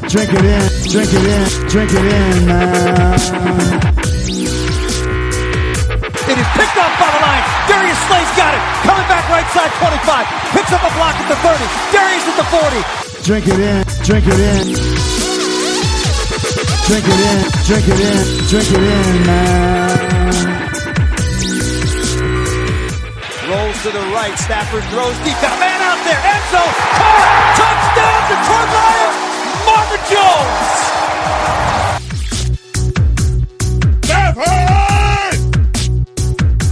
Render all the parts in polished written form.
Drink it in, drink it in, drink it in, man. It is picked off by the line. Darius Slay's got it. Coming back right side 25. Picks up a block at the 30. Darius at the 40. Drink it in, drink it in. Drink it in, drink it in, drink it in, man. Rolls to the right. Stafford throws deep. Got a man out there. End zone. Caught. Touchdown, Detroit Lions. Marvin Jones. Stafford!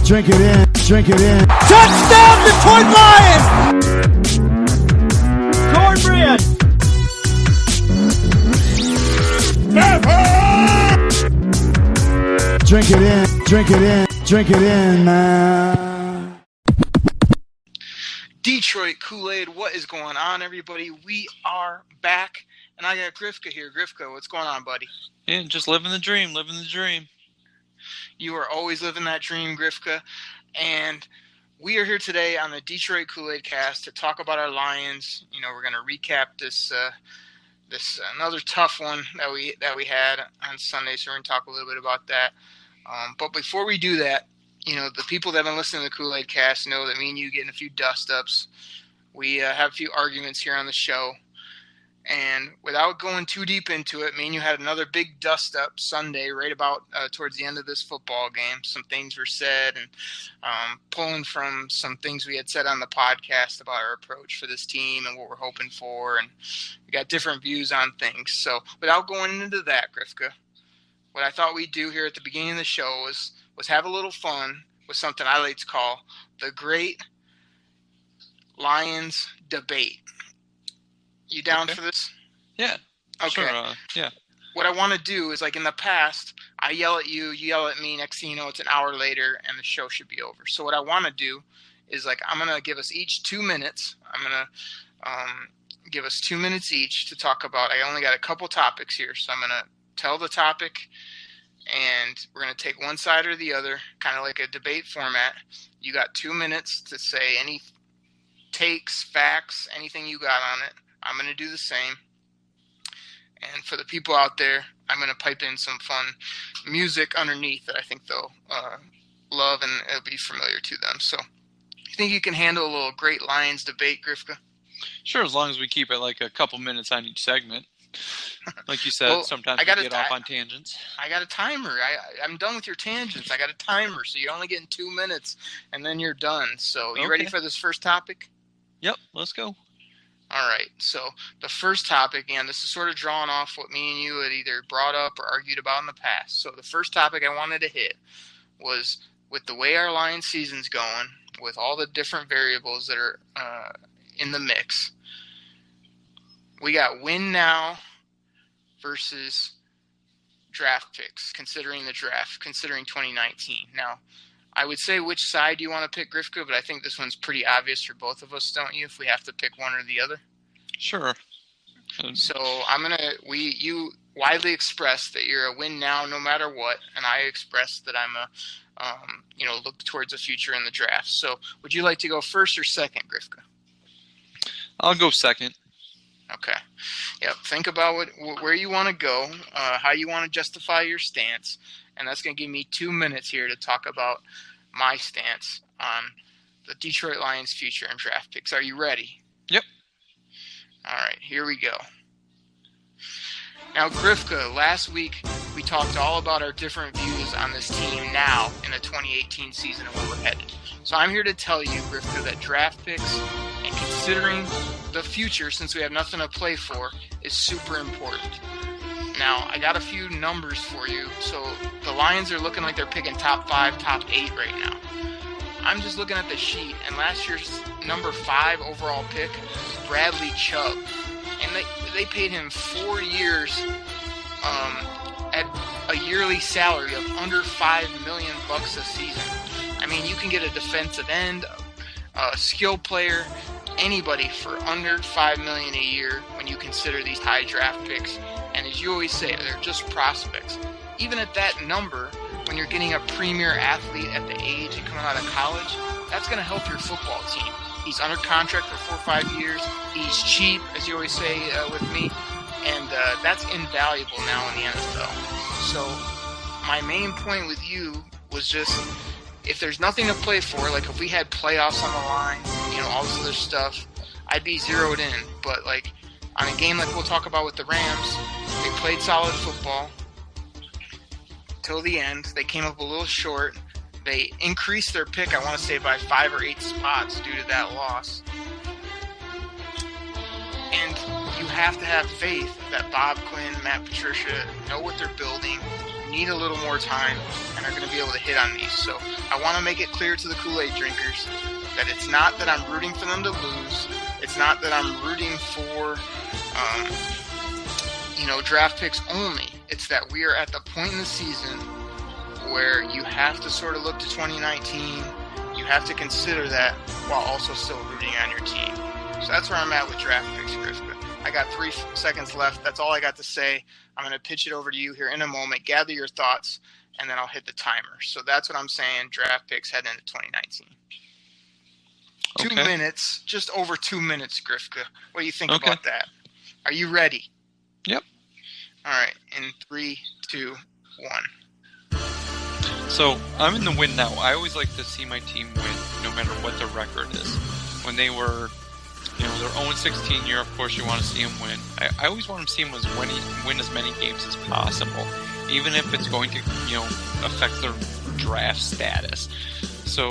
Drink it in, drink it in. Touchdown, Detroit Lions. Cornbread. Stafford! Drink it in, drink it in, drink it in, man. Detroit Kool-Aid, what is going on, everybody? We are back, and I got Grifka here. Grifka, what's going on, buddy? Yeah, just living the dream, living the dream. You are always living that dream, Grifka, and we are here today on the Detroit Kool-Aid cast to talk about our Lions. You know, we're going to recap this another tough one that we had on Sunday, so we're going to talk a little bit about that. But before we do that, you know, the people that have been listening to the Kool-Aid cast know that me and you getting a few dust-ups. We have a few arguments here on the show. And without going too deep into it, me and you had another big dust-up Sunday right about towards the end of this football game. Some things were said and pulling from some things we had said on the podcast about our approach for this team and what we're hoping for. And we got different views on things. So without going into that, Grifka, what I thought we'd do here at the beginning of the show was have a little fun with something I like to call the Great Lions Debate. You down for this? Yeah. Okay. Sure, yeah. What I want to do is, like in the past, I yell at you, you yell at me, next thing you know, it's an hour later, and the show should be over. So what I want to do is, like, I'm going to give us each 2 minutes. I'm going to give us 2 minutes each to talk about. I only got a couple topics here, so I'm going to tell the topic, and we're going to take one side or the other, kind of like a debate format. You got 2 minutes to say any takes, facts, anything you got on it. I'm going to do the same. And for the people out there, I'm going to pipe in some fun music underneath that I think they'll love and it'll be familiar to them. So you think you can handle a little Great Lions Debate, Grifka? Sure, as long as we keep it like a couple minutes on each segment. Like you said, Well, sometimes we get off on tangents. I got a timer. I'm done with your tangents. I got a timer, so you're only getting 2 minutes, and then you're done. So you ready for this first topic? Yep, let's go. All right, so the first topic, and this is sort of drawing off what me and you had either brought up or argued about in the past. So the first topic I wanted to hit was with the way our Lions season's going, with all the different variables that are in the mix, we got win now versus draft picks, considering the draft, considering 2019. Now, I would say which side you want to pick, Grifka, but I think this one's pretty obvious for both of us, don't you, if we have to pick one or the other? Sure. So you widely expressed that you're a win now no matter what, and I expressed that I'm look towards the future in the draft. So would you like to go first or second, Grifka? I'll go second. Okay. Yep. Think about where you want to go, how you want to justify your stance, and that's going to give me 2 minutes here to talk about my stance on the Detroit Lions' future and draft picks. Are you ready? Yep. All right. Here we go. Now, Grifka, last week we talked all about our different views on this team now in the 2018 season and where we're headed. So I'm here to tell you, Grifka, that draft picks and considering the future, since we have nothing to play for, is super important. Now, I got a few numbers for you. So the Lions are looking like they're picking top 5, top 8 right now. I'm just looking at the sheet, and last year's number 5 overall pick was Bradley Chubb. And they paid him 4 years at a yearly salary of under $5 million a season. I mean, you can get a defensive end, a skill player, anybody for under $5 million a year when you consider these high draft picks. And as you always say, they're just prospects. Even at that number, when you're getting a premier athlete at the age and coming out of college, that's going to help your football team. He's under contract for 4 or 5 years. He's cheap, as you always say with me. And that's invaluable now in the NFL. So my main point with you was just, if there's nothing to play for, like if we had playoffs on the line, all this other stuff, I'd be zeroed in. But like on a game like we'll talk about with the Rams, they played solid football till the end. They came up a little short. They increased their pick, I want to say, by 5 or 8 spots due to that loss. And you have to have faith that Bob Quinn, Matt Patricia know what they're building, need a little more time, and are going to be able to hit on these. So I want to make it clear to the Kool-Aid drinkers that it's not that I'm rooting for them to lose. It's not that I'm rooting for, draft picks only. It's that we are at the point in the season where you have to sort of look to 2019. You have to consider that while also still rooting on your team. So that's where I'm at with draft picks, Chris. But I got 3 seconds left. That's all I got to say. I'm going to pitch it over to you here in a moment. Gather your thoughts, and then I'll hit the timer. So that's what I'm saying. Draft picks heading into 2019. Okay. 2 minutes, just over 2 minutes, Grifka. What do you think about that? Are you ready? Yep. All right. In 3, 2, 1. So I'm in the win now. I always like to see my team win, no matter what their record is. When they were, their 0-16 year, of course, you want to see them win. I always want to see them win as many games as possible, even if it's going to, affect their draft status. So,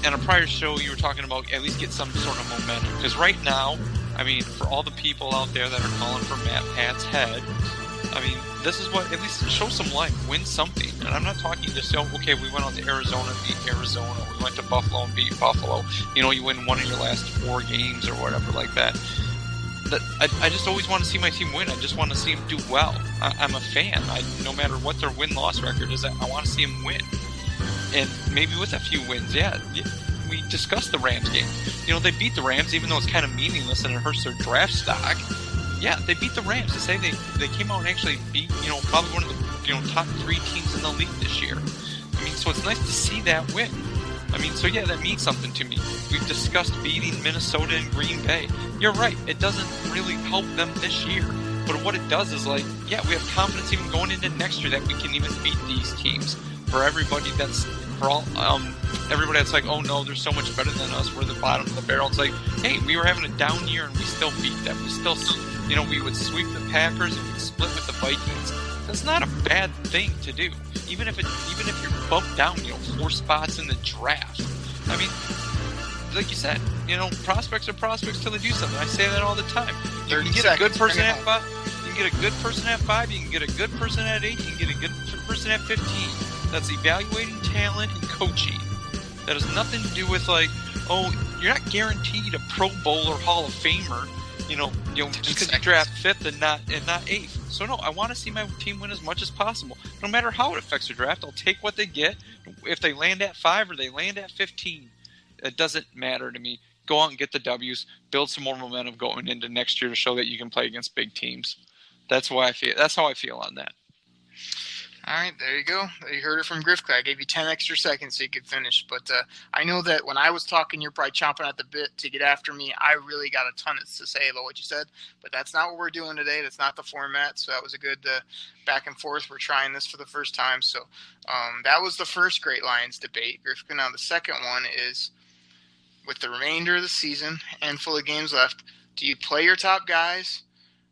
in a prior show, you were talking about at least get some sort of momentum. Because right now, for all the people out there that are calling for Matt Pat's head, this is what, at least show some life, win something. And I'm not talking just, okay, we went out to Arizona and beat Arizona, we went to Buffalo and beat Buffalo. You win one of your last 4 games or whatever like that. I just always want to see my team win. I just want to see them do well. I'm a fan. No matter what their win-loss record is, I want to see them win. And maybe with a few wins, we discussed the Rams game. They beat the Rams, even though it's kind of meaningless and it hurts their draft stock. Yeah, they beat the Rams. To say they came out and actually beat, probably one of the top 3 teams in the league this year. So it's nice to see that win. That means something to me. We've discussed beating Minnesota and Green Bay. You're right, it doesn't really help them this year. But what it does is we have confidence even going into next year that we can even beat these teams. For everybody that's like, oh no, they're so much better than us, we're the bottom of the barrel. It's like, hey, we were having a down year and we still beat them. We still, we would sweep the Packers and we'd split with the Vikings. That's not a bad thing to do. Even if you're bumped down, 4 spots in the draft. Like you said, prospects are prospects till they do something. I say that all the time. You can get a good person at 5. You can get a good person at 5. You can get a good person at 8. You can get a good person at 15. That's evaluating talent and coaching. That has nothing to do with you're not guaranteed a Pro Bowler Hall of Famer, just because you draft 5th and not 8th. So no, I want to see my team win as much as possible. No matter how it affects the draft, I'll take what they get. If they land at 5 or they land at 15, it doesn't matter to me. Go out and get the W's, build some more momentum going into next year to show that you can play against big teams. That's why I feel. That's how I feel on that. All right, there you go. You heard it from Grifka. I gave you 10 extra seconds so you could finish. But I know that when I was talking, you're probably chomping at the bit to get after me. I really got a ton to say about what you said. But that's not what we're doing today. That's not the format. So that was a good back and forth. We're trying this for the first time. So that was the first Great Lions debate, Grifka. Now the second one is, with the remainder of the season and full of games left, do you play your top guys?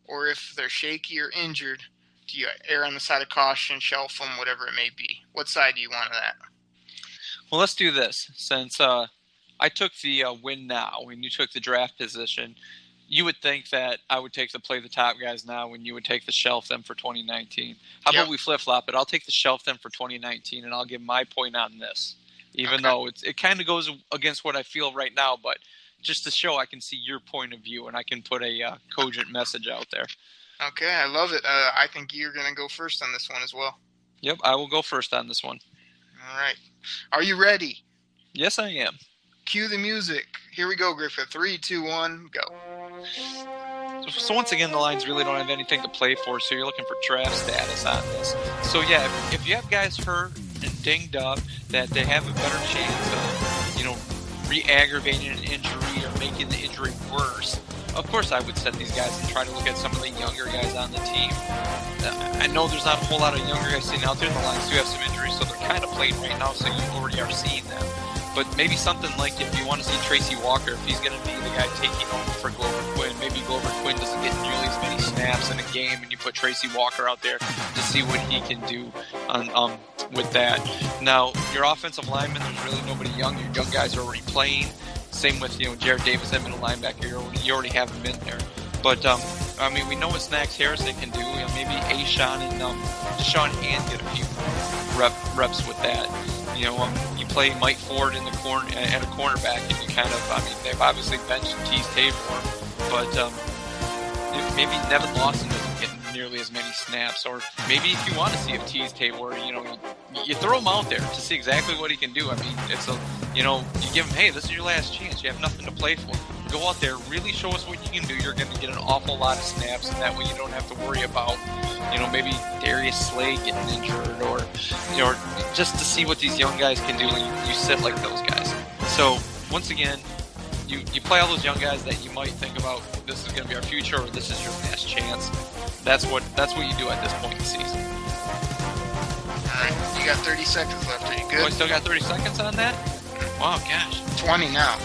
Or if they're shaky or injured, do you err on the side of caution, shelf them, whatever it may be? What side do you want of that? Well, let's do this. Since I took the win now and you took the draft position, you would think that I would take the play the top guys now and you would take the shelf them for 2019. How about we flip-flop it? I'll take the shelf them for 2019, and I'll give my point on this, even though it kind of goes against what I feel right now, but just to show I can see your point of view and I can put a cogent message out there. Okay, I love it. I think you're going to go first on this one as well. Yep, I will go first on this one. All right. Are you ready? Yes, I am. Cue the music. Here we go, Griffith. 3, 2, 1, go. So once again, the Lions really don't have anything to play for, so you're looking for draft status on this. So yeah, if you have guys hurt and dinged up, that they have a better chance of, re-aggravating an injury or making the injury worse, of course I would set these guys and try to look at some of the younger guys on the team. I know there's not a whole lot of younger guys sitting out there. The Lions do have some injuries, so they're kind of playing right now, so you already are seeing them. But maybe something like if you want to see Tracy Walker, if he's going to be the guy taking over for Glover Quinn, maybe Glover Quinn doesn't get nearly as many snaps in a game, and you put Tracy Walker out there to see what he can do with that. Now, your offensive linemen, there's really nobody young. Your young guys are already playing. Same with, Jared Davis, that middle linebacker. You already have him in there. But, we know what Snacks Harrison can do. Maybe Ashawn and Sean Hand get a few reps with that. You play Mike Ford in the corner at a cornerback, and you kind of, they've obviously benched Tease Tabor, but maybe Nevin Lawson doesn't get nearly as many snaps, or maybe if you want to see if Tease Tabor, you throw him out there to see exactly what he can do. It's you give him, hey, this is your last chance. You have nothing to play for. Go out there, really show us what you can do. You're going to get an awful lot of snaps, and that way you don't have to worry about, maybe Darius Slay getting injured, or just to see what these young guys can do when you sit like those guys. So once again, you play all those young guys that you might think about, this is going to be our future, or this is your last chance. That's what you do at this point in the season. All right, you got 30 seconds left. Are you good? Oh, I still got 30 seconds on that? Wow, gosh. 20 now.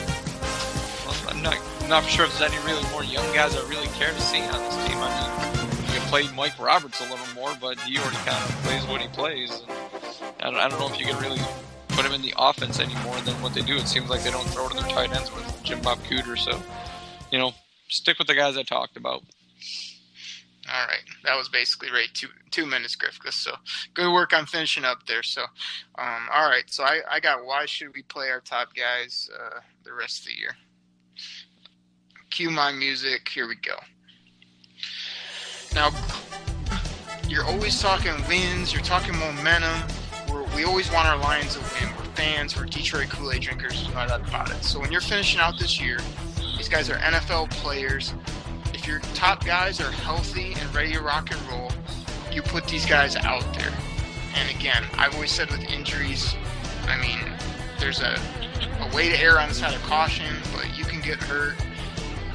I'm not sure if there's any really more young guys I really care to see on this team. You play Mike Roberts a little more, but he already kind of plays what he plays. And I don't know if you can really put him in the offense any more than what they do. It seems like they don't throw to their tight ends with Jim Bob Cooter. So, stick with the guys I talked about. All right, that was basically right 2 minutes, Grifka. So good work on finishing up there. So, all right. So I got why should we play our top guys the rest of the year? Cue my music. Here we go. Now, you're always talking wins. You're talking momentum. We always want our Lions to win. We're fans. We're Detroit Kool-Aid drinkers. No doubt about it. So when you're finishing out this year, these guys are NFL players. If your top guys are healthy and ready to rock and roll, you put these guys out there. And again, I've always said with injuries, there's a way to err on the side of caution, but you can get hurt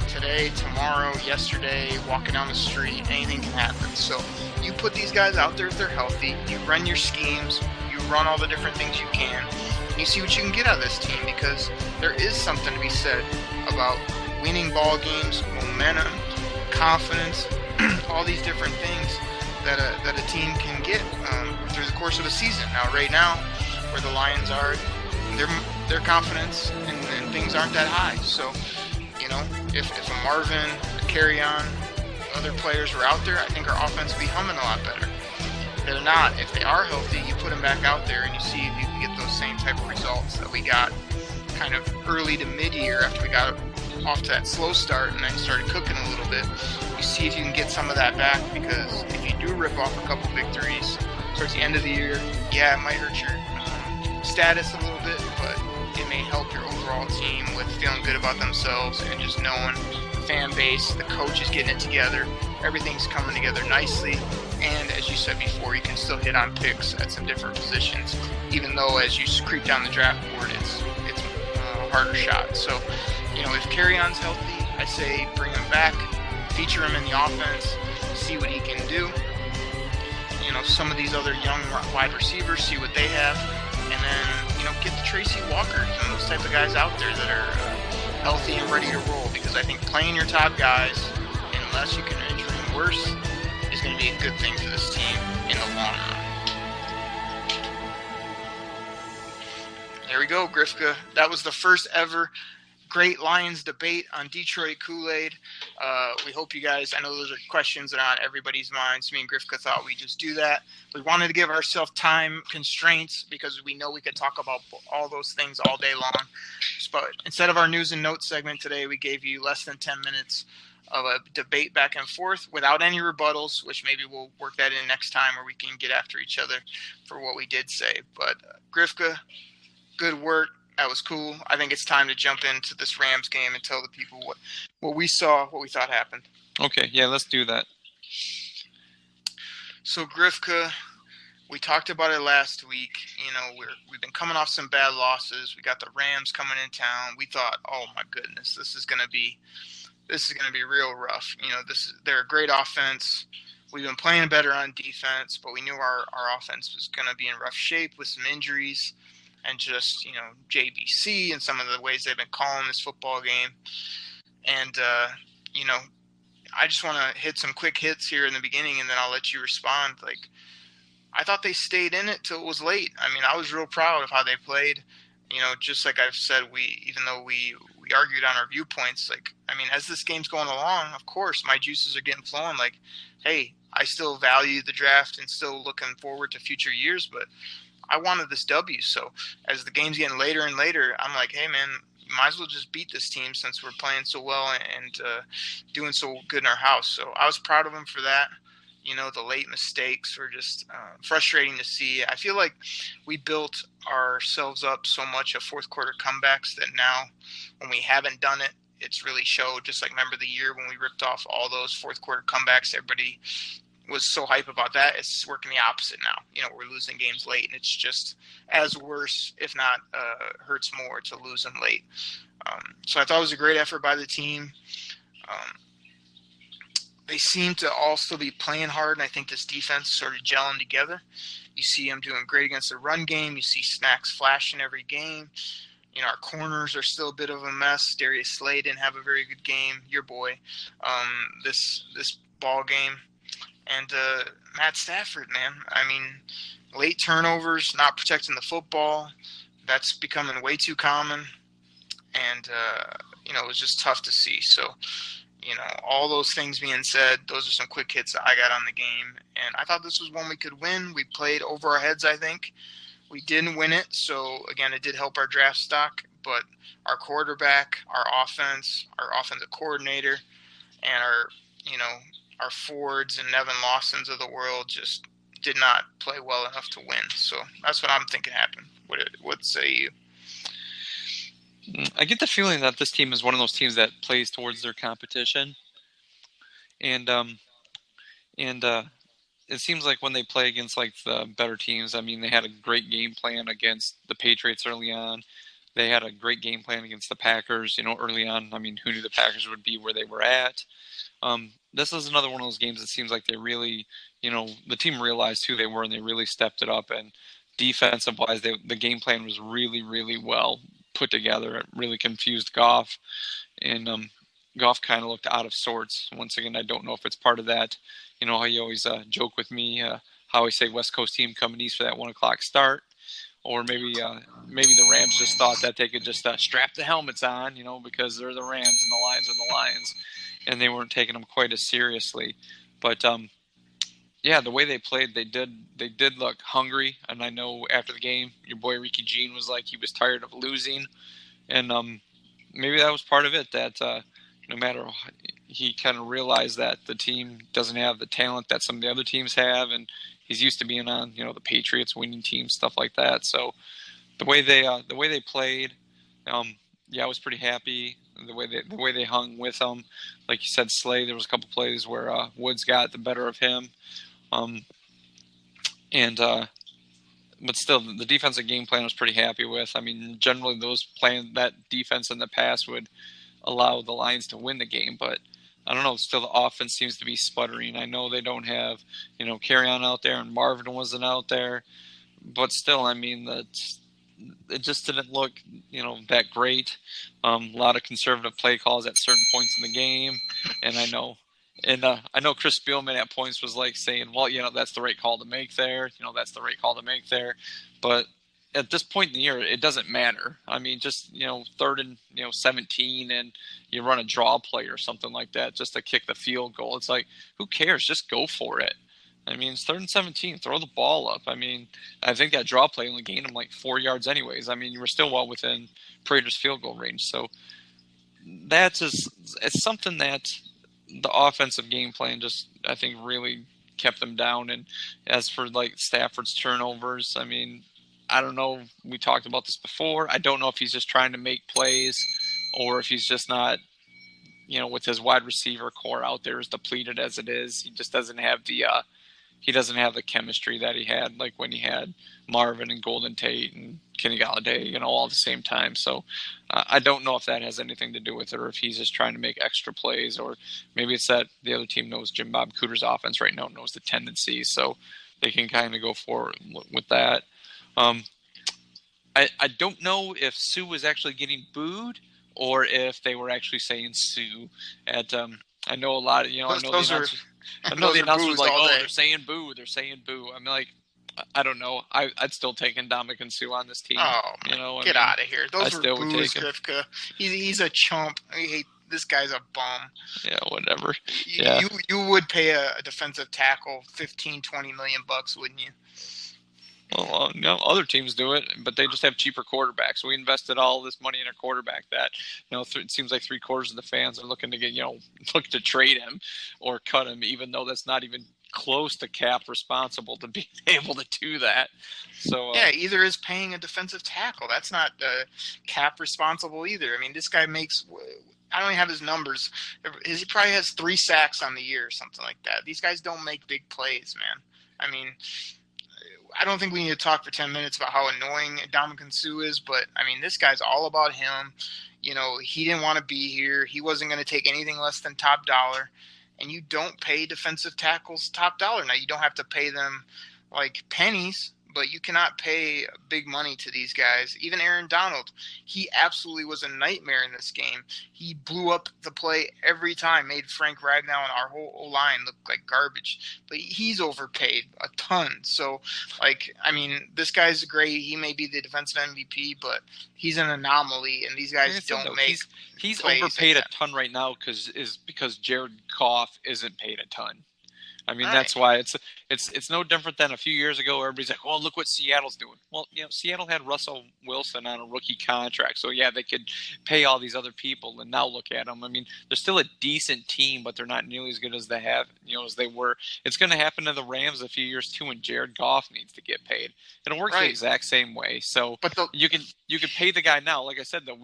today, tomorrow, yesterday, walking down the street. Anything can happen. So you put these guys out there if they're healthy. You run your schemes. You run all the different things you can. And you see what you can get out of this team, because there is something to be said about winning ball games, momentum, confidence, all these different things that a team can get through the course of a season. Now, right now, where the Lions are, their confidence and things aren't that high. So, if a Marvin, a Carry-On, other players were out there, I think our offense would be humming a lot better. They're not. If they are healthy, you put them back out there and you see if you can get those same type of results that we got kind of early to mid-year after we got off to that slow start and then started cooking a little bit. You see if you can get some of that back, because if you do rip off a couple victories towards the end of the year, yeah, it might hurt your status a little bit, but it may help your overall team with feeling good about themselves and just knowing the fan base, the coach is getting it together, everything's coming together nicely. And as you said before, you can still hit on picks at some different positions, even though as you creep down the draft board, it's a harder shot. So, if Carry-On's healthy, I say bring him back, feature him in the offense, see what he can do. Some of these other young wide receivers, see what they have, and then, get the Tracy Walkers and those type of guys out there that are healthy and ready to roll, because I think playing your top guys, unless you can injure them worse, is going to be a good thing for this team in the long run. There we go, Grifka. That was the first ever Great Lions debate on Detroit Kool-Aid. We hope you guys, I know those are questions that are on everybody's minds. Me and Grifka thought we'd just do that. We wanted to give ourselves time constraints because we know we could talk about all those things all day long. But instead of our news and notes segment today, we gave you less than 10 minutes of a debate back and forth without any rebuttals, which maybe we'll work that in next time where we can get after each other for what we did say. But Grifka, good work. That was cool. I think it's time to jump into this Rams game and tell the people what we saw, what we thought happened. Okay, yeah, let's do that. So, Grifka, we talked about it last week. You know, we've been coming off some bad losses. We got the Rams coming in town. We thought, oh my goodness, this is gonna be real rough. You know, they're a great offense. We've been playing better on defense, but we knew our offense was going to be in rough shape with some injuries and just, you know, JBC and some of the ways they've been calling this football game. And, you know, I just want to hit some quick hits here in the beginning, and then I'll let you respond. Like, I thought they stayed in it till it was late. I mean, I was real proud of how they played. You know, just like I've said, even though we argued on our viewpoints, like, I mean, as this game's going along, of course, my juices are getting flowing. Like, hey, I still value the draft and still looking forward to future years, but I wanted this W. So as the game's getting later and later, I'm like, hey, man, might as well just beat this team since we're playing so well and doing so good in our house. So I was proud of them for that. You know, the late mistakes were just frustrating to see. I feel like we built ourselves up so much of fourth quarter comebacks that now when we haven't done it, it's really showed. Just like, remember the year when we ripped off all those fourth quarter comebacks, everybody was so hype about that. It's working the opposite now. You know, we're losing games late, and it's just as worse, if not hurts more, to lose them late. So I thought it was a great effort by the team. They seem to also be playing hard, and I think this defense is sort of gelling together. You see them doing great against the run game. You see Snacks flashing every game. You know, our corners are still a bit of a mess. Darius Slay didn't have a very good game, your boy, this ball game. And Matt Stafford, man, I mean, late turnovers, not protecting the football, that's becoming way too common. And, you know, it was just tough to see. So, you know, all those things being said, those are some quick hits that I got on the game. And I thought this was one we could win. We played over our heads, I think. We didn't win it. So, again, it did help our draft stock. But our quarterback, our offense, our offensive coordinator, and our Fords and Nevin Lawsons of the world just did not play well enough to win. So that's what I'm thinking happened. What say you? I get the feeling that this team is one of those teams that plays towards their competition, and it seems like when they play against like the better teams, I mean, they had a great game plan against the Patriots early on. They had a great game plan against the Packers, you know, early on. I mean, who knew the Packers would be where they were at? This is another one of those games that seems like they really, you know, the team realized who they were and they really stepped it up. And defensive-wise, the game plan was really, really well put together. It really confused Goff, and Goff kind of looked out of sorts. Once again, I don't know if it's part of that. You know how you always joke with me, how I say West Coast team coming east for that 1 o'clock start. Or maybe the Rams just thought that they could just strap the helmets on, you know, because they're the Rams and the Lions are the Lions, and they weren't taking them quite as seriously. But yeah, the way they played, they did look hungry. And I know after the game, your boy Ricky Jean was like he was tired of losing, and maybe that was part of it. That no matter, he kind of realized that the team doesn't have the talent that some of the other teams have, and he's used to being on, you know, the Patriots winning teams, stuff like that. So the way they played, yeah, I was pretty happy. The way they hung with them, like you said, Slay. There was a couple plays where Woods got the better of him, but still, the defensive game plan I was pretty happy with. I mean, generally that defense in the past would allow the Lions to win the game, but I don't know. Still, the offense seems to be sputtering. I know they don't have, you know, Carrion out there, and Marvin wasn't out there, but still, I mean, it just didn't look, you know, that great. A lot of conservative play calls at certain points in the game, and I know Chris Spielman at points was like saying, well, you know, that's the right call to make there. You know, that's the right call to make there, but at this point in the year, it doesn't matter. I mean, just, you know, 3rd and, you know, 17, and you run a draw play or something like that just to kick the field goal. It's like, who cares? Just go for it. I mean, it's 3rd and 17. Throw the ball up. I mean, I think that draw play only gained them like 4 yards anyways. I mean, you were still well within Prater's field goal range. So it's something that the offensive game plan just, I think, really kept them down. And as for like Stafford's turnovers, I mean, I don't know. We talked about this before. I don't know if he's just trying to make plays or if he's just not, you know, with his wide receiver core out there as depleted as it is. He just doesn't have the he doesn't have the chemistry that he had, like when he had Marvin and Golden Tate and Kenny Galladay, all at the same time. So I don't know if that has anything to do with it, or if he's just trying to make extra plays, or maybe it's that the other team knows Jim Bob Cooter's offense right now, knows the tendencies, so they can kind of go forward with that. I don't know if Sue was actually getting booed or if they were actually saying Sue at I know a lot of I know the announcers like, oh, they're saying boo. I'm like, I don't know. I'd still take Ndamukong Suh on this team. Oh, get out of here. Those were boos, Grifka. He's a chump. I hate this guy's a bum. Yeah, whatever. You would pay a defensive tackle $15, $20 million, wouldn't you? Well, other teams do it, but they just have cheaper quarterbacks. We invested all this money in a quarterback that, it seems like 3/4 of the fans are looking to get, look to trade him or cut him, even though that's not even close to cap responsible to be able to do that. So either is paying a defensive tackle. That's not cap responsible either. I mean, this guy makes. I don't even have his numbers. He probably has 3 sacks on the year or something like that. These guys don't make big plays, man. I mean, I don't think we need to talk for 10 minutes about how annoying Ndamukong Suh is, but, I mean, this guy's all about him. He didn't want to be here. He wasn't going to take anything less than top dollar. And you don't pay defensive tackles top dollar. Now, you don't have to pay them like pennies, but you cannot pay big money to these guys. Even Aaron Donald, he absolutely was a nightmare in this game. He blew up the play every time, made Frank Ragnow and our whole O-line look like garbage. But he's overpaid a ton. So, this guy's great. He may be the defensive MVP, but he's an anomaly, and these guys don't make He's plays overpaid like a ton right now because Jared Goff isn't paid a ton. I mean, Right. That's why it's no different than a few years ago. Everybody's like, "Oh, look what Seattle's doing." Well, Seattle had Russell Wilson on a rookie contract, so yeah, they could pay all these other people, and now look at them. I mean, they're still a decent team, but they're not nearly as good as they have, as they were. It's going to happen to the Rams a few years too, and Jared Goff needs to get paid. It'll work the exact same way. So, you can pay the guy now. Like I said, though,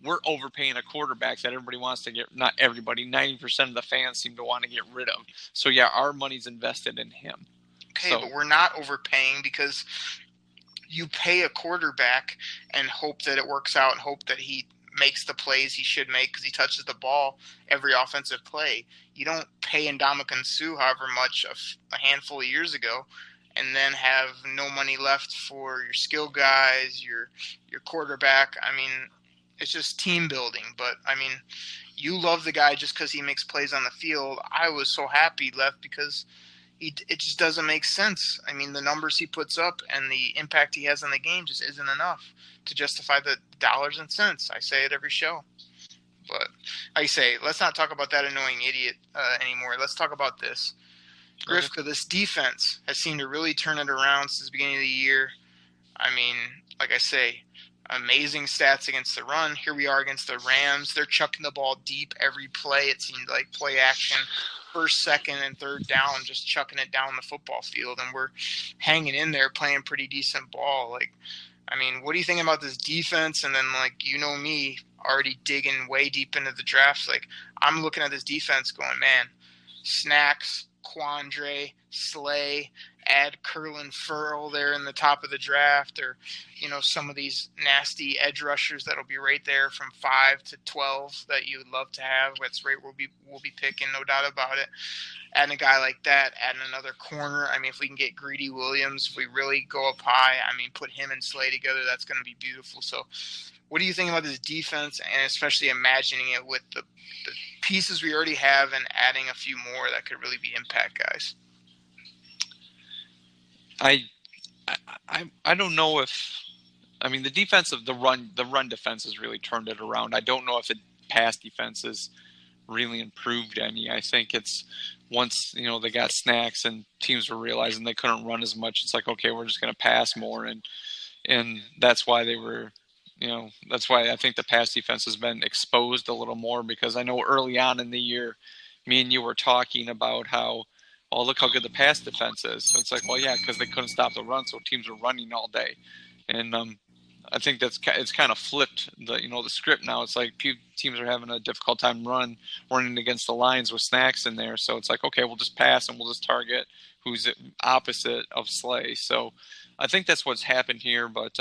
we're overpaying a quarterback that everybody wants to get. Not everybody, 90% of the fans seem to want to get rid of. So yeah, our money's invested in him. Okay, but we're not overpaying because you pay a quarterback and hope that it works out and hope that he makes the plays he should make because he touches the ball every offensive play. You don't pay Ndamukong Suh however much a handful of years ago and then have no money left for your skill guys, your quarterback. I mean, it's just team building. But, I mean, you love the guy just because he makes plays on the field. I was so happy he left because it just doesn't make sense. I mean, the numbers he puts up and the impact he has on the game just isn't enough to justify the dollars and cents. I say it every show. But like I say, let's not talk about that annoying idiot anymore. Let's talk about this. Grifka, this defense has seemed to really turn it around since the beginning of the year. I mean, like I say, amazing stats against the run. Here we are against the Rams. They're chucking the ball deep every play. It seemed like play action, first, second, and third down, just chucking it down the football field. And we're hanging in there playing pretty decent ball. I mean, what do you think about this defense? And then, me, already digging way deep into the drafts. I'm looking at this defense going, man, Snacks, Quandre, Slay, add Curlin Furl there in the top of the draft, or some of these nasty edge rushers that'll be right there from 5 to 12 that you would love to have. That's right, we'll be picking, no doubt about it. Adding a guy like that, adding another corner. I mean, if we can get Greedy Williams, if we really go up high, I mean, put him and Slay together, that's going to be beautiful. So what do you think about this defense, and especially imagining it with the pieces we already have and adding a few more that could really be impact guys? I don't know if the defense of the run defense has really turned it around. I don't know if the pass defense has really improved any. I think it's once they got Snacks and teams were realizing they couldn't run as much. It's like, okay, we're just going to pass more, and that's why they were. That's why I think the pass defense has been exposed a little more, because I know early on in the year, me and you were talking about how, oh, look how good the pass defense is. It's like, well, yeah, because they couldn't stop the run, so teams were running all day. And I think it's kind of flipped the script now. It's like teams are having a difficult time running against the lines with Snacks in there. So it's like, okay, we'll just pass and we'll just target who's opposite of Slay. So I think that's what's happened here. But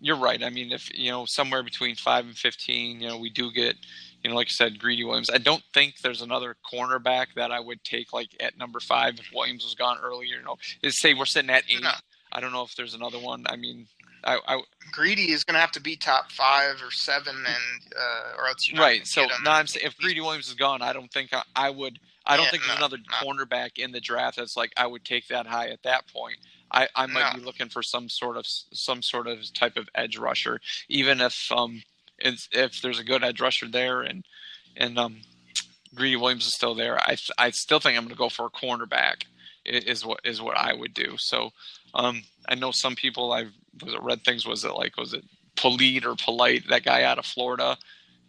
you're right. I mean, if somewhere between 5 and 15, we do get, like you said, Greedy Williams. I don't think there's another cornerback that I would take like at number 5 if Williams was gone earlier. Say we're sitting at 8. No. I don't know if there's another one. I mean, Greedy is going to have to be top 5 or 7, and or else you're not right. So now I'm saying if Greedy Williams is gone, I don't think I would. I don't think there's another cornerback in the draft that's like I would take that high at that point. I might be looking for some sort of type of edge rusher, even if there's a good edge rusher there and Greedy Williams is still there. I still think I'm going to go for a cornerback. Is what I would do. So I know some people read things. Was it Polite or Polite, that guy out of Florida?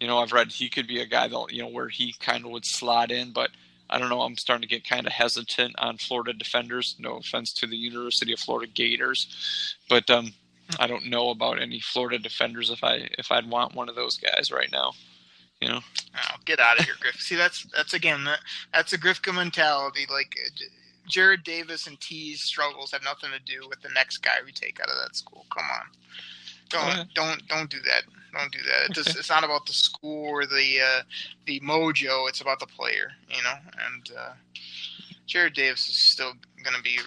I've read he could be a guy that where he kind of would slot in, but I don't know. I'm starting to get kind of hesitant on Florida defenders. No offense to the University of Florida Gators, but I don't know about any Florida defenders if I'd want one of those guys right now. Oh, get out of here, Griff. See, that's again that's a Grifka mentality. Like Jared Davis and T's struggles have nothing to do with the next guy we take out of that school. Come on, don't do that. Don't do that. It's not about the school or the mojo. It's about the player, And Jared Davis is still going to be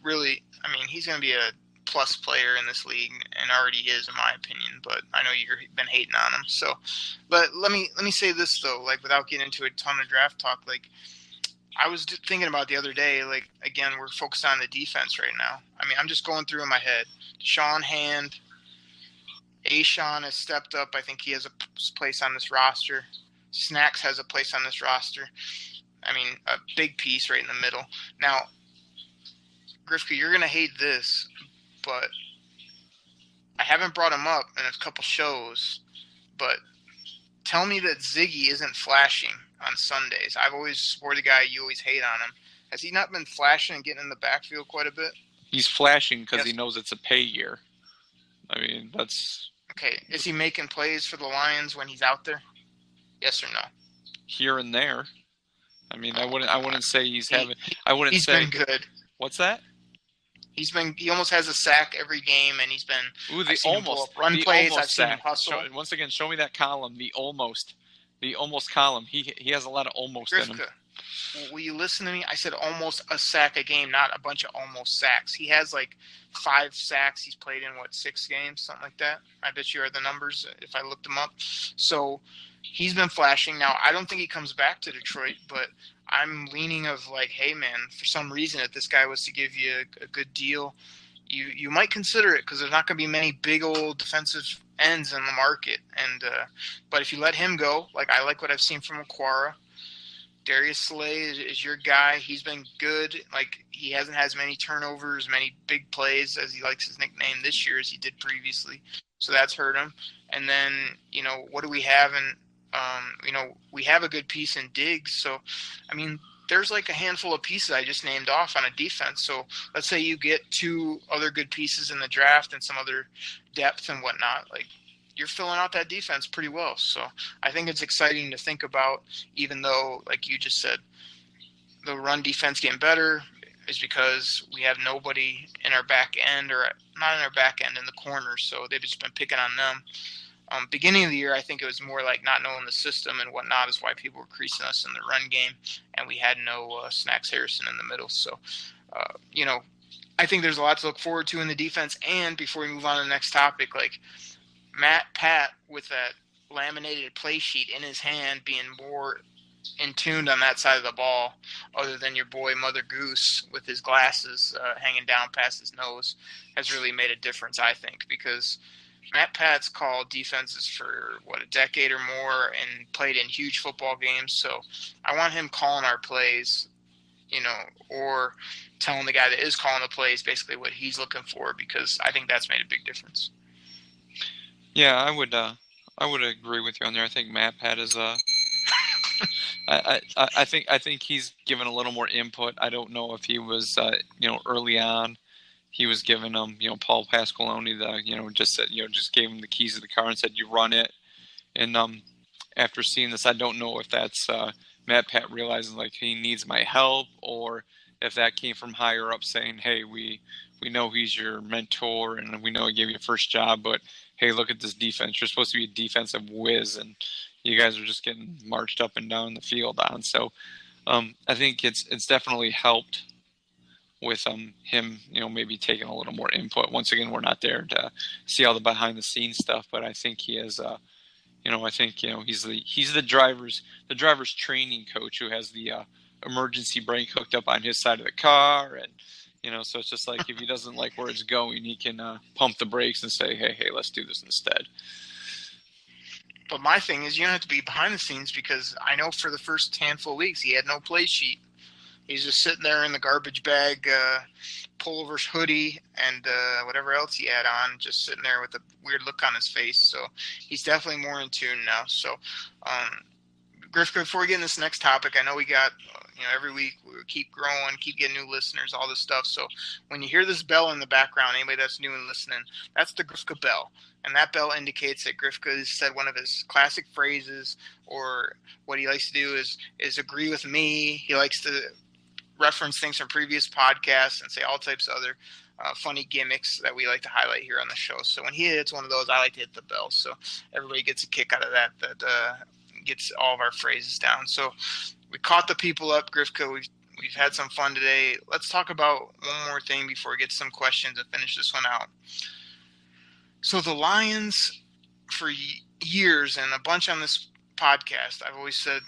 really. I mean, he's going to be a plus player in this league, and already is, in my opinion. But I know you've been hating on him. So, but let me say this though, like without getting into a ton of draft talk, like I was thinking about the other day. Like again, we're focused on the defense right now. I mean, I'm just going through in my head. Sean Hand. Ashawn has stepped up. I think he has a place on this roster. Snacks has a place on this roster. I mean, a big piece right in the middle. Now, Grifka, you're going to hate this, but I haven't brought him up in a couple shows, but tell me that Ziggy isn't flashing on Sundays. I've always swore the guy you always hate on him. Has he not been flashing and getting in the backfield quite a bit? He's flashing because he knows it's a pay year. I mean, that's... Okay, is he making plays for the Lions when he's out there? Yes or no? Here and there. I mean, I wouldn't say he's having. I wouldn't say he's been good. What's that? He almost has a sack every game, and he's been. Ooh, the almost run the plays. Almost I've seen sack. him hustle. Once again, show me that column. The almost column. He has a lot of almost in him. Will you listen to me? I said almost a sack a game, not a bunch of almost sacks. He has like 5 sacks. He's played in 6 games, something like that. I bet you are the numbers if I looked them up. So he's been flashing. Now I don't think he comes back to Detroit, but I'm leaning of like, hey man, for some reason, if this guy was to give you a good deal, you might consider it because there's not going to be many big old defensive ends in the market. And but if you let him go, like I like what I've seen from Aquara. Darius Slay is your guy. He's been good. Like he hasn't had as many turnovers, many big plays as he likes his nickname this year as he did previously. So that's hurt him. And then, what do we have? And, we have a good piece in Diggs. So, I mean, there's like a handful of pieces I just named off on a defense. So let's say you get 2 other good pieces in the draft and some other depth and whatnot. Like, you're filling out that defense pretty well. So I think it's exciting to think about, even though, like you just said, the run defense getting better is because we have nobody in our back end, or not in our back end, in the corners. So they've just been picking on them. Beginning of the year, I think it was more like not knowing the system and whatnot is why people were creasing us in the run game, and we had no Snacks Harrison in the middle. So, I think there's a lot to look forward to in the defense. And before we move on to the next topic, like Matt Pat with that laminated play sheet in his hand, being more in tuned on that side of the ball, other than your boy Mother Goose with his glasses hanging down past his nose, has really made a difference, I think, because Matt Pat's called defenses for, a decade or more and played in huge football games. So I want him calling our plays, or telling the guy that is calling the plays basically what he's looking for, because I think that's made a big difference. Yeah, I would agree with you on there. I think Matt Pat is I think he's given a little more input. I don't know if he was early on, he was giving Paul Pasqualoni just gave him the keys of the car and said, "You run it." And after seeing this, I don't know if that's Matt Pat realizing like he needs my help, or if that came from higher up saying, "Hey, we know he's your mentor, and we know he gave you a first job, but hey, look at this defense. You're supposed to be a defensive whiz, and you guys are just getting marched up and down the field on." So I think it's definitely helped with him, maybe taking a little more input. Once again, we're not there to see all the behind the scenes stuff, but I think he is. He's the driver's training coach who has the emergency brake hooked up on his side of the car, and so it's just like if he doesn't like where it's going, he can pump the brakes and say, hey, let's do this instead. But my thing is, you don't have to be behind the scenes, because I know for the first handful of weeks he had no play sheet. He's just sitting there in the garbage bag, pullover hoodie, and whatever else he had on, just sitting there with a weird look on his face. So he's definitely more in tune now. So, Griff, before we get in this next topic, I know we got, every week we keep growing, keep getting new listeners, all this stuff. So when you hear this bell in the background, anybody that's new and listening, that's the Grifka bell. And that bell indicates that Grifka has said one of his classic phrases, or what he likes to do is agree with me. He likes to reference things from previous podcasts and say all types of other funny gimmicks that we like to highlight here on the show. So when he hits one of those, I like to hit the bell. So everybody gets a kick out of that gets all of our phrases down. So we caught the people up, Grifka. We've had some fun today. Let's talk about one more thing before we get to some questions and finish this one out. So the Lions, for years and a bunch on this podcast, I've always said,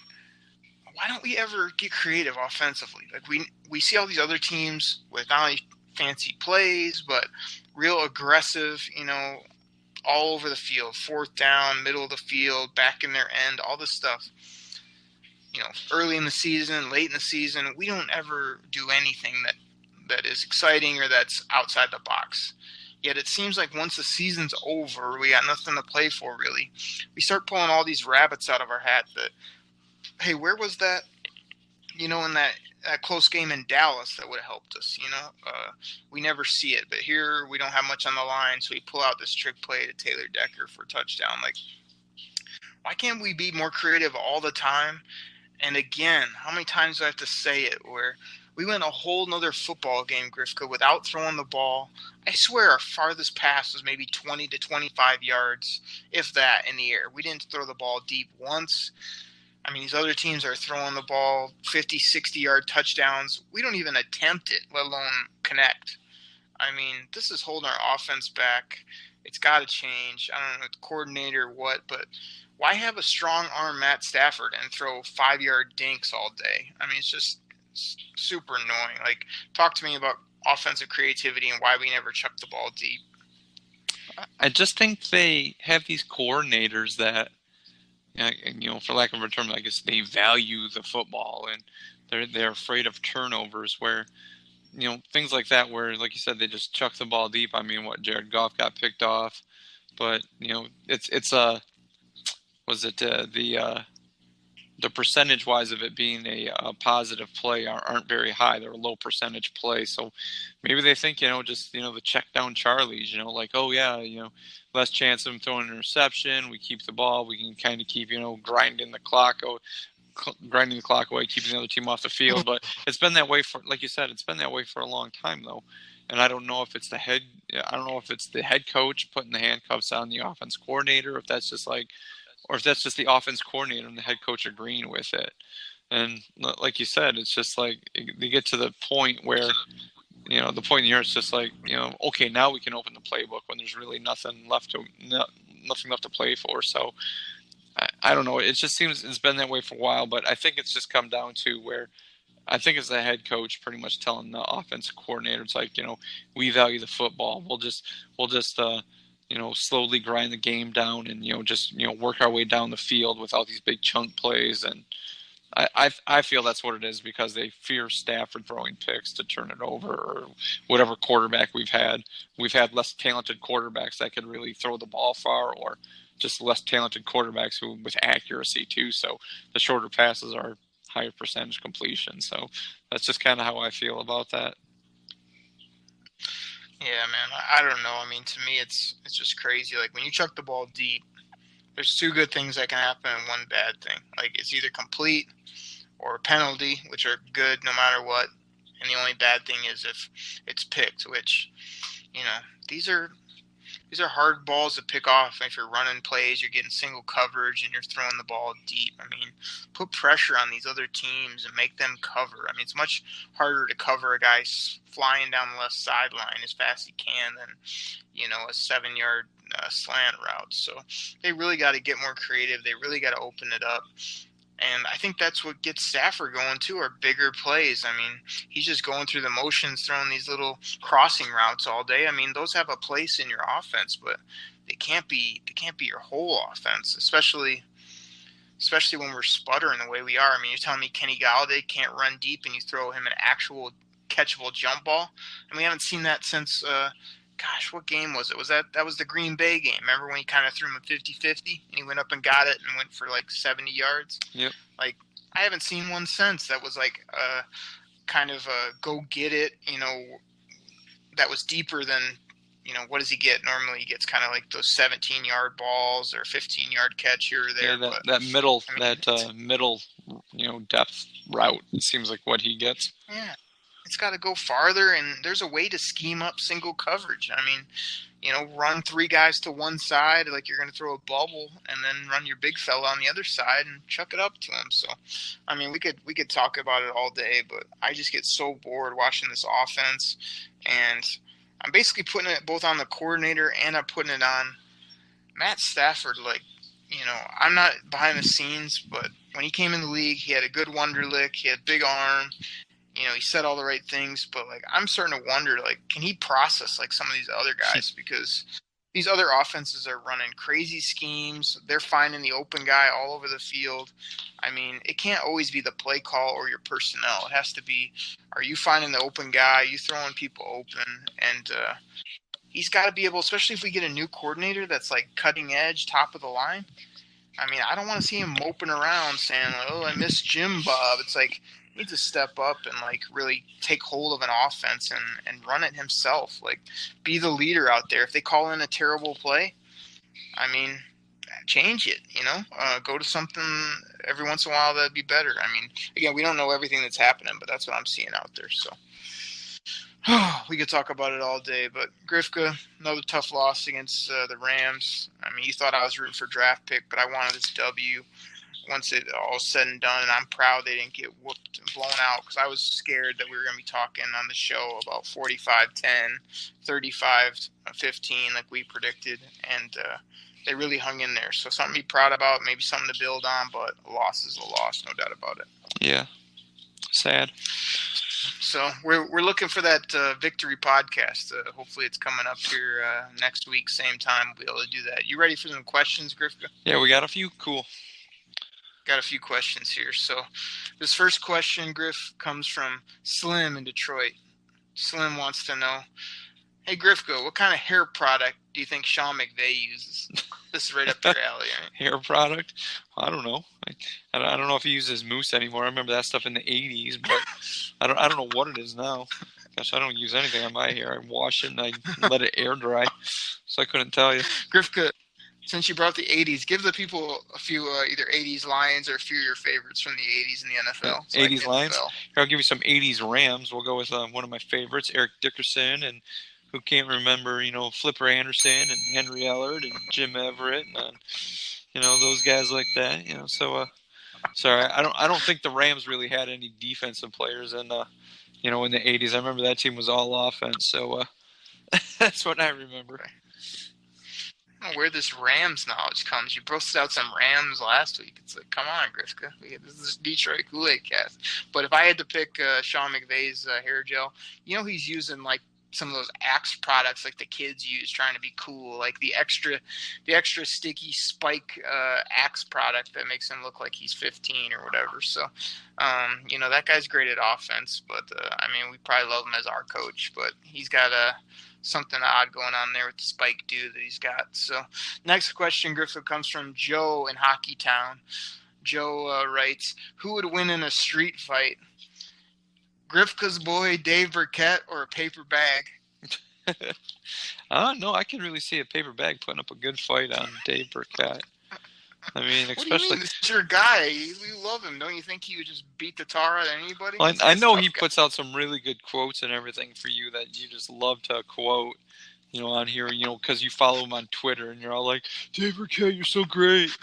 why don't we ever get creative offensively? Like we see all these other teams with not only fancy plays, but real aggressive, all over the field, fourth down, middle of the field, back in their end, all this stuff. Early in the season, late in the season, we don't ever do anything that is exciting or that's outside the box. Yet it seems like once the season's over, we got nothing to play for, really. We start pulling all these rabbits out of our hat that, hey, where was that, in that close game in Dallas that would have helped us, we never see it. But here we don't have much on the line, so we pull out this trick play to Taylor Decker for a touchdown. Like, why can't we be more creative all the time? And again, how many times do I have to say it, where we went a whole nother football game, Grifka, without throwing the ball. I swear our farthest pass was maybe 20 to 25 yards, if that, in the air. We didn't throw the ball deep once. I mean, these other teams are throwing the ball 50, 60-yard touchdowns. We don't even attempt it, let alone connect. I mean, this is holding our offense back. It's got to change. I don't know, the coordinator or what, but why have a strong-arm Matt Stafford and throw 5-yard dinks all day? I mean, it's just super annoying. Like, talk to me about offensive creativity and why we never chuck the ball deep. I just think they have these coordinators that, for lack of a term, I guess they value the football, and they're afraid of turnovers where, things like that where, like you said, they just chuck the ball deep. I mean, Jared Goff got picked off, but, the percentage-wise of it being a positive play aren't very high. They're a low percentage play. So maybe they think, the check down Charlies, like, oh, yeah, less chance of them throwing an interception. We keep the ball. We can kind of keep, grinding the clock away, keeping the other team off the field. But it's been that way for, like you said, it's been that way for a long time, though. And I don't know if it's the head coach putting the handcuffs on the offense coordinator, if that's just the offense coordinator and the head coach agreeing with it. And like you said, it's just like they get to the point where, the point in the year it's just like, okay, now we can open the playbook when there's really nothing left to play for. So I don't know. It just seems it's been that way for a while, but I think it's just come down to where I think it's the head coach pretty much telling the offensive coordinator, it's like, we value the football. We'll just slowly grind the game down and, work our way down the field without these big chunk plays. And I feel that's what it is, because they fear Stafford throwing picks to turn it over, or whatever quarterback we've had. We've had less talented quarterbacks that could really throw the ball far, or just less talented quarterbacks who with accuracy too. So the shorter passes are higher percentage completion. So that's just kind of how I feel about that. Yeah, man. I don't know. I mean, to me, it's just crazy. Like, when you chuck the ball deep, there's two good things that can happen and one bad thing. Like, it's either complete or a penalty, which are good no matter what. And the only bad thing is if it's picked, which, these are hard balls to pick off. If you're running plays, you're getting single coverage, and you're throwing the ball deep. I mean, put pressure on these other teams and make them cover. I mean, it's much harder to cover a guy flying down the left sideline as fast as he can than, a 7-yard slant route. So they really got to get more creative. They really got to open it up. And I think that's what gets Stafford going too, are bigger plays. I mean, he's just going through the motions, throwing these little crossing routes all day. I mean, those have a place in your offense, but they can't be your whole offense, especially when we're sputtering the way we are. I mean, you're telling me Kenny Galladay can't run deep and you throw him an actual catchable jump ball? And we haven't seen that since what game was it? That was the Green Bay game. Remember when he kind of threw him a 50-50 and he went up and got it and went for like 70 yards? Yep. Like, I haven't seen one since. That was like kind of a go get it, that was deeper than, what does he get? Normally he gets kind of like those 17-yard balls or 15-yard catch here or there. Yeah, that middle depth route, it seems like what he gets. Yeah. It's got to go farther, and there's a way to scheme up single coverage. I mean, run 3 guys to one side like you're going to throw a bubble, and then run your big fella on the other side and chuck it up to him. So, I mean, we could talk about it all day, but I just get so bored watching this offense, and I'm basically putting it both on the coordinator and I'm putting it on Matt Stafford. Like, I'm not behind the scenes, but when he came in the league, he had a good Wonderlic, he had big arm. He said all the right things, but, like, I'm starting to wonder, like, can he process, like, some of these other guys? Because these other offenses are running crazy schemes. They're finding the open guy all over the field. I mean, it can't always be the play call or your personnel. It has to be, are you finding the open guy? Are you throwing people open? And he's got to be able, especially if we get a new coordinator that's, like, cutting edge, top of the line. I mean, I don't want to see him moping around saying, like, oh, I miss Jim Bob. It's like, he needs to step up and, like, really take hold of an offense and run it himself. Like, be the leader out there. If they call in a terrible play, I mean, change it, go to something every once in a while that'd be better. I mean, again, we don't know everything that's happening, but that's what I'm seeing out there. So we could talk about it all day, but Grifka, another tough loss against the Rams. I mean, you thought I was rooting for draft pick, but I wanted this W once it all said and done, and I'm proud they didn't get whooped and blown out, because I was scared that we were going to be talking on the show about 45-10, 35-15 like we predicted, and they really hung in there. So something to be proud about, maybe something to build on, but a loss is a loss, no doubt about it. Yeah. Sad. So we're looking for that victory podcast. Hopefully it's coming up here next week, same time. We'll be able to do that. You ready for some questions, Grifka? Yeah, we got a few. Cool. Got a few questions here. So this first question, Griff, comes from Slim in Detroit. Slim wants to know, hey, Grifka, what kind of hair product do you think Sean McVay uses? This is right up your alley, right? Hair product? I don't know. I don't know if he uses mousse anymore. I remember that stuff in the 80s, but I don't know what it is now. Gosh, I don't use anything on my hair. I wash it and I let it air dry, so I couldn't tell you. Grifka, since you brought the 80s, give the people a few either 80s lines or a few of your favorites from the 80s in the NFL. 80s lines? Here, I'll give you some 80s Rams. We'll go with one of my favorites, Eric Dickerson, and who can't remember, Flipper Anderson and Henry Ellard and Jim Everett and, those guys like that. So sorry, I don't think the Rams really had any defensive players in the 80s. I remember that team was all offense. So that's what I remember. I don't know where this Rams knowledge comes. You posted out some Rams last week. It's like, come on, Grifka. This is Detroit Kool-Aid cast. But if I had to pick Sean McVay's hair gel, he's using like some of those Axe products like the kids use trying to be cool, like the extra sticky spike Axe product that makes him look like he's 15 or whatever. So, that guy's great at offense, but we probably love him as our coach, but he's got something odd going on there with the spike dude that he's got. So next question, Griffith, comes from Joe in Hockey Town. Joe writes, who would win in a street fight? Grifka's boy Dave Burkett or a paper bag? I don't know. I can really see a paper bag putting up a good fight on Dave Burkett. I mean, What do you especially. mean? This is your guy. You love him. Don't you think he would just beat the tar out of anybody? Well, This I guy's a know tough he guy. puts out some really good quotes and everything for you that you just love to quote, on here, because you follow him on Twitter and you're all like, Dave Burkett, you're so great.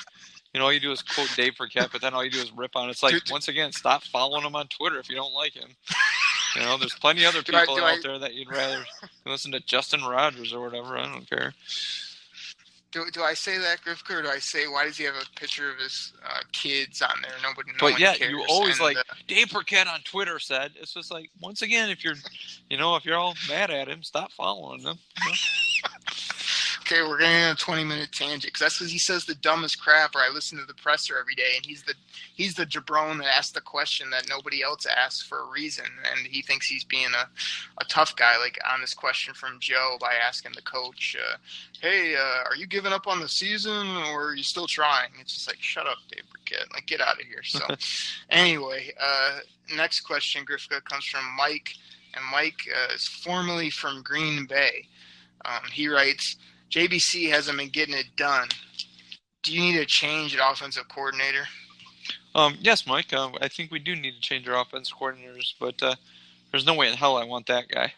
All you do is quote Dave Burkett, but then all you do is rip on it. It's like, once again, stop following him on Twitter if you don't like him. There's plenty of other people out there that you'd rather listen to Justin Rogers or whatever. I don't care. Do I say that, Grifka, or do I say, why does he have a picture of his kids on there? No But one yeah, cares. you always Dave Burkett on Twitter said. It's just like, once again, if you're, if you're all mad at him, stop following them. Okay, we're getting on a 20-minute tangent because that's because he says the dumbest crap. Or I listen to the presser every day, and he's the jabron that asks the question that nobody else asks for a reason, and he thinks he's being a tough guy. Like on this question from Joe by asking the coach, "Hey, are you giving up on the season, or are you still trying?" It's just like, shut up, Dave Burkett. Like, get out of here. So, anyway, next question, Grifka, comes from Mike, and Mike is formerly from Green Bay. He writes, JBC hasn't been getting it done. Do you need a change at offensive coordinator? Yes, Mike. I think we do need to change our offensive coordinators, but there's no way in hell I want that guy.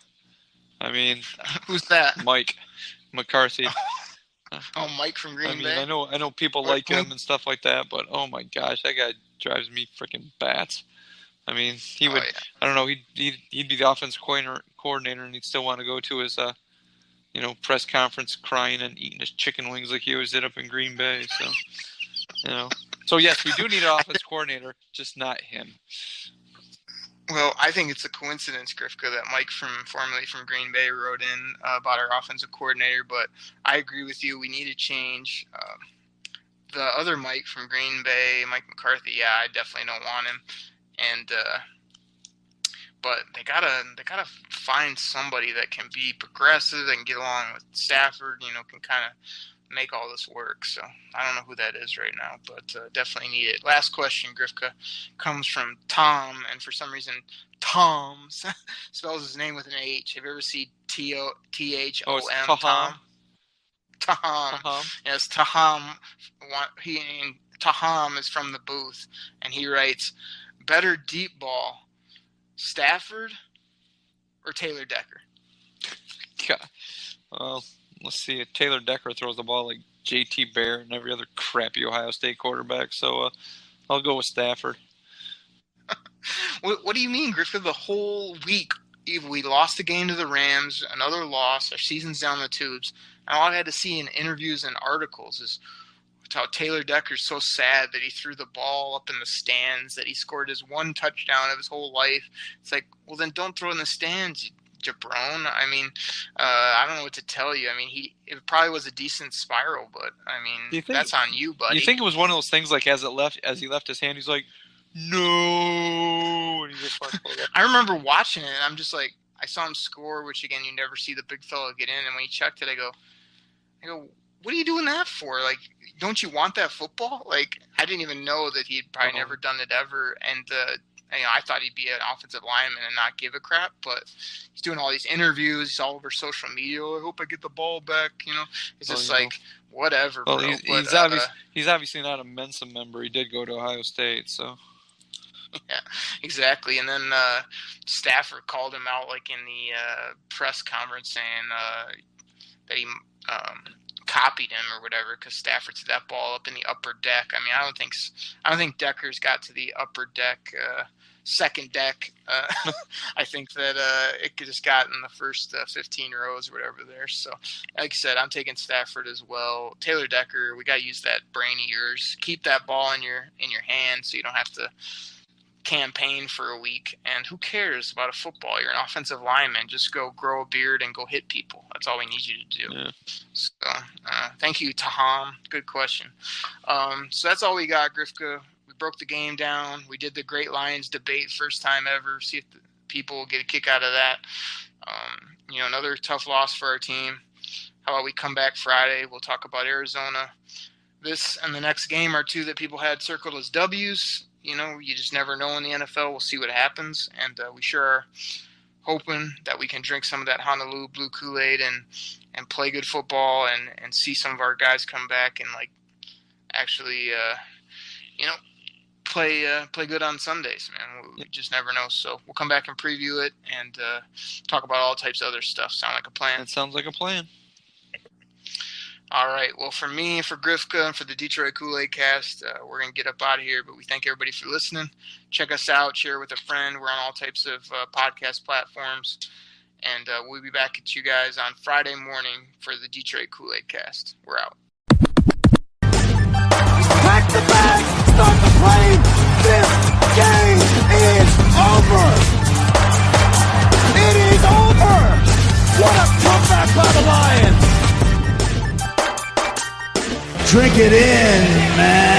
I mean, who's that? Mike McCarthy. Mike from Green Bay. I know people like him and stuff like that, but oh my gosh, that guy drives me freaking bats. I mean, he would. Yeah. I don't know. He'd be the offensive coordinator, and he'd still want to go to his press conference crying and eating his chicken wings like he always did up in Green Bay. So, So yes, we do need an offense coordinator, just not him. Well, I think it's a coincidence, Grifka, that Mike formerly from Green Bay wrote in about our offensive coordinator, but I agree with you. We need to change. The other Mike from Green Bay, Mike McCarthy, yeah, I definitely don't want him. And but they gotta find somebody that can be progressive and get along with Stafford, can kind of make all this work. So I don't know who that is right now, but definitely need it. Last question, Grifka, comes from Tom, and for some reason Tom spells his name with an H. Have you ever seen Thom? Taham. Taham. Yes, Taham. Taham is from the booth, and he writes, better deep ball, Stafford or Taylor Decker? Yeah. Well, let's see. Taylor Decker throws the ball like J.T. Barrett and every other crappy Ohio State quarterback, so I'll go with Stafford. What do you mean, Griffith? The whole week, we lost the game to the Rams, another loss, our season's down the tubes, and all I had to see in interviews and articles is how Taylor Decker's so sad that he threw the ball up in the stands, that he scored his one touchdown of his whole life. It's like, well, then don't throw in the stands, jabron. I mean, I don't know what to tell you. I mean, it probably was a decent spiral, but I mean, that's on you, buddy. You think it was one of those things like as he left his hand, he's like, no, and he just went forward. I remember watching it, and I'm just like, I saw him score, which again, you never see the big fella get in, and when he checked it, I go, what are you doing that for? Like, don't you want that football? Like, I didn't even know that he'd probably never done it ever, and I thought he'd be an offensive lineman and not give a crap, but he's doing all these interviews. He's all over social media. I hope I get the ball back. It's just whatever. Well, bro. He's obviously not a Mensa member. He did go to Ohio State, so. Yeah, exactly. And then Stafford called him out like in the press conference saying that he copied him or whatever because Stafford threw that ball up in the upper deck. I mean, I don't think Decker's got to the upper deck, second deck. I think that it could just got in the first 15 rows or whatever there. So, like I said, I'm taking Stafford as well. Taylor Decker, we got to use that brain of yours. Keep that ball in your hand so you don't have to campaign for a week, and who cares about a football? You're an offensive lineman. Just go grow a beard and go hit people. That's all we need you to do. Yeah. So thank you, Taham. Good question. So that's all we got, Grifka. We broke the game down. We did the Great Lions debate, first time ever. See if the people get a kick out of that. Another tough loss for our team. How about we come back Friday? We'll talk about Arizona. This and the next game are two that people had circled as W's. You just never know in the NFL. We'll see what happens, and we sure are hoping that we can drink some of that Honolulu Blue Kool-Aid and play good football and see some of our guys come back and like actually play good on Sundays, man. We just never know. So we'll come back and preview it and talk about all types of other stuff. Sound like a plan? That sounds like a plan. All right. Well, for me, for Grifka, and for the Detroit Kool-Aid cast, we're going to get up out of here. But we thank everybody for listening. Check us out. Share with a friend. We're on all types of podcast platforms. And we'll be back at you guys on Friday morning for the Detroit Kool-Aid cast. We're out. Pack the bags, start the plane. This game is over. It is over. What a comeback by the Lions. Drink it in, man.